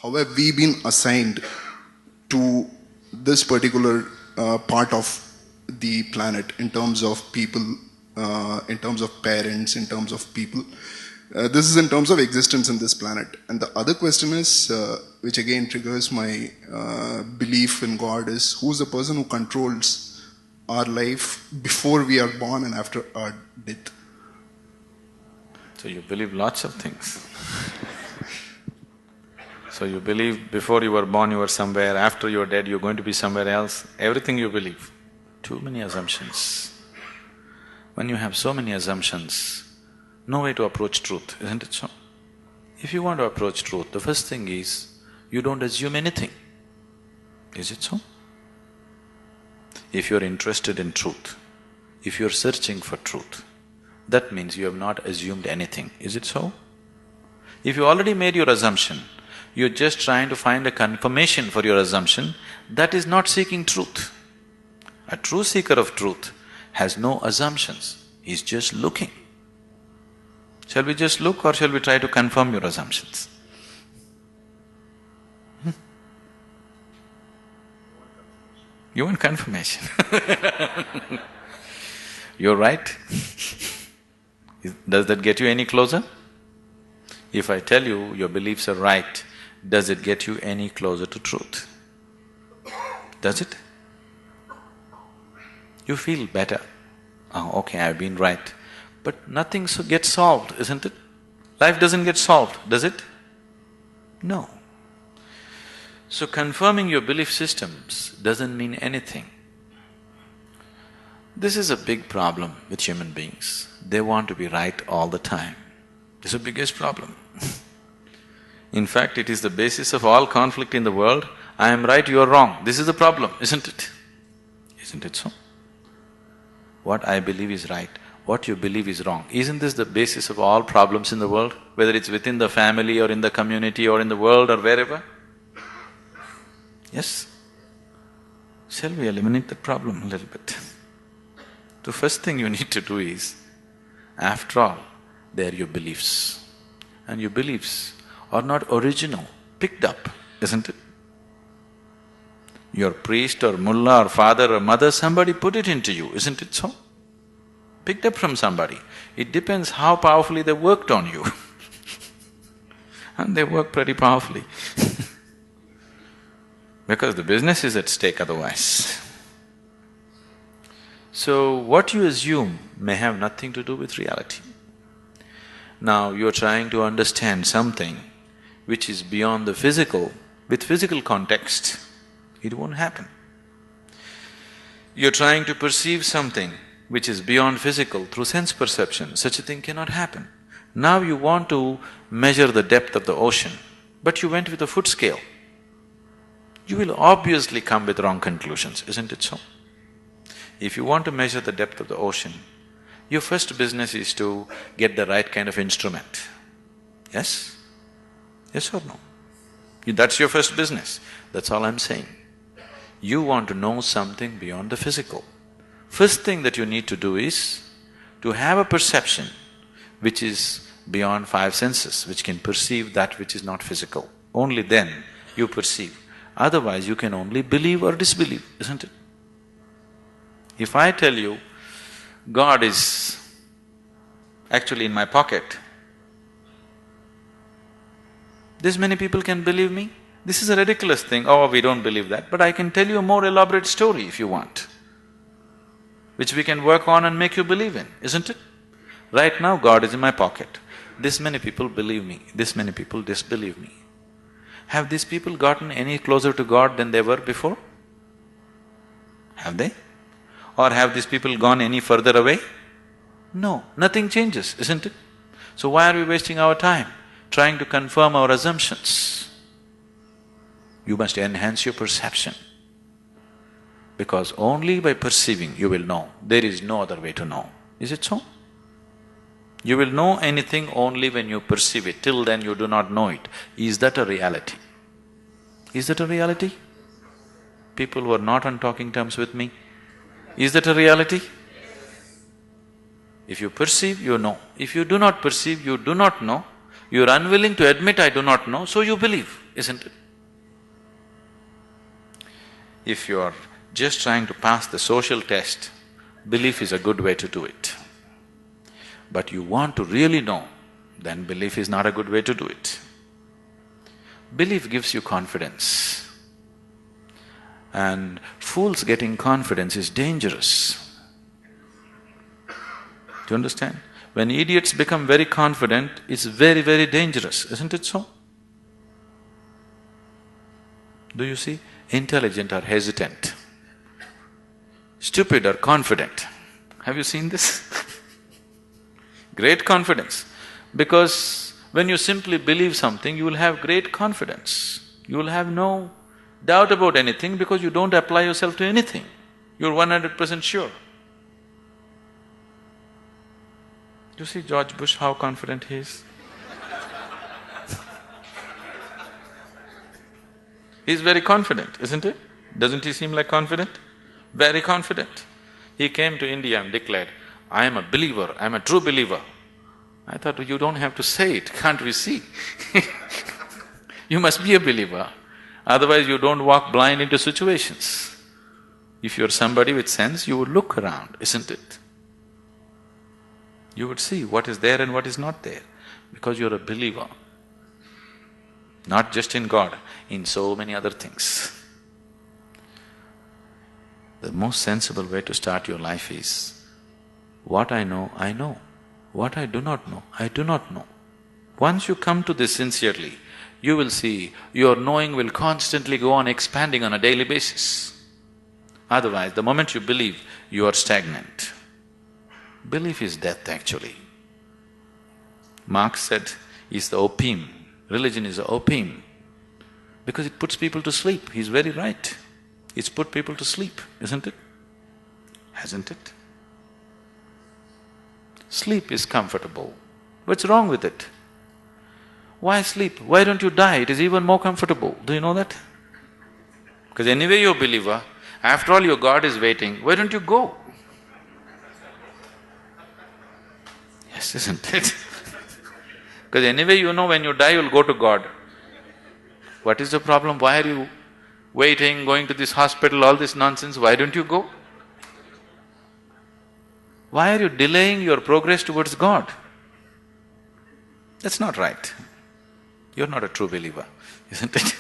how have we been assigned to this particular part of the planet in terms of people, in terms of parents, in terms of people. This is in terms of existence in this planet. And the other question is, which again triggers my belief in God, is who's the person who controls our life before we are born and after our death? So you believe lots of things. So you believe before you were born you were somewhere, after you're dead you're going to be somewhere else, everything you believe. Too many assumptions. When you have so many assumptions, no way to approach truth, isn't it so? If you want to approach truth, the first thing is, you don't assume anything. Is it so? If you're interested in truth, if you're searching for truth, that means you have not assumed anything, is it so? If you already made your assumption, you're just trying to find a confirmation for your assumption, that is not seeking truth. A true seeker of truth has no assumptions, he's just looking. Shall we just look or shall we try to confirm your assumptions? You want confirmation? You're right. Does that get you any closer? If I tell you your beliefs are right, does it get you any closer to truth? Does it? You feel better. Oh, okay, I've been right. But nothing gets solved, isn't it? Life doesn't get solved, does it? No. So confirming your belief systems doesn't mean anything. This is a big problem with human beings. They want to be right all the time. This is the biggest problem. In fact, it is the basis of all conflict in the world. I am right, you are wrong. This is the problem, isn't it? Isn't it so? What I believe is right, what you believe is wrong. Isn't this the basis of all problems in the world? Whether it's within the family or in the community or in the world or wherever? Yes? Shall we eliminate the problem a little bit? The first thing you need to do is, after all, they are your beliefs. And your beliefs are not original, picked up, isn't it? Your priest or mullah or father or mother, somebody put it into you, isn't it so? Picked up from somebody. It depends how powerfully they worked on you. And they work pretty powerfully because the business is at stake otherwise. So, what you assume may have nothing to do with reality. Now, you're trying to understand something which is beyond the physical, with physical context, it won't happen. You're trying to perceive something which is beyond physical through sense perception, such a thing cannot happen. Now you want to measure the depth of the ocean, but you went with a foot scale. You will obviously come with wrong conclusions, isn't it so? If you want to measure the depth of the ocean, your first business is to get the right kind of instrument. Yes? Yes or no? That's your first business, that's all I'm saying. You want to know something beyond the physical. First thing that you need to do is to have a perception which is beyond five senses, which can perceive that which is not physical. Only then you perceive. Otherwise you can only believe or disbelieve, isn't it? If I tell you, God is actually in my pocket, this many people can believe me? This is a ridiculous thing, oh, we don't believe that, but I can tell you a more elaborate story if you want, which we can work on and make you believe in, isn't it? Right now, God is in my pocket. This many people believe me, this many people disbelieve me. Have these people gotten any closer to God than they were before? Have they? Or have these people gone any further away? No, nothing changes, isn't it? So why are we wasting our time trying to confirm our assumptions? You must enhance your perception, because only by perceiving you will know. There is no other way to know. Is it so? You will know anything only when you perceive it. Till then you do not know it. Is that a reality? Is that a reality? People who are not on talking terms with me, is that a reality? If you perceive, you know. If you do not perceive, you do not know. You are unwilling to admit I do not know, so you believe. isn't it? If you're just trying to pass the social test, belief is a good way to do it. But you want to really know, then belief is not a good way to do it. Belief gives you confidence. And fools getting confidence is dangerous. Do you understand? When idiots become very confident, it's very, very dangerous, isn't it so? Do you see? Intelligent are hesitant. Stupid are confident. Have you seen this? Great confidence. Because when you simply believe something, you will have great confidence. You will have no doubt about anything because you don't apply yourself to anything. You're 100% sure. You see George Bush, how confident he is? He's very confident, isn't it? Doesn't he seem like confident? Very confident. He came to India and declared, "I am a believer, I am a true believer." I thought, you don't have to say it, can't we see? You must be a believer, otherwise you don't walk blind into situations. If you're somebody with sense, you would look around, isn't it? You would see what is there and what is not there, because you're a believer. Not just in God, in so many other things. The most sensible way to start your life is, what I know, I know. What I do not know, I do not know. Once you come to this sincerely, you will see your knowing will constantly go on expanding on a daily basis. Otherwise, the moment you believe, you are stagnant. Belief is death actually. Marx said, is the opium, religion is the opium, because it puts people to sleep. He's very right. It's put people to sleep, isn't it? Hasn't it? Sleep is comfortable. What's wrong with it? Why sleep? Why don't you die? It is even more comfortable. Do you know that? Because anyway you're a believer, after all your God is waiting, why don't you go? Yes, isn't it? Because anyway you know when you die you'll go to God. What is the problem? Why are you waiting, going to this hospital, all this nonsense? Why don't you go? Why are you delaying your progress towards God? That's not right. You're not a true believer, isn't it?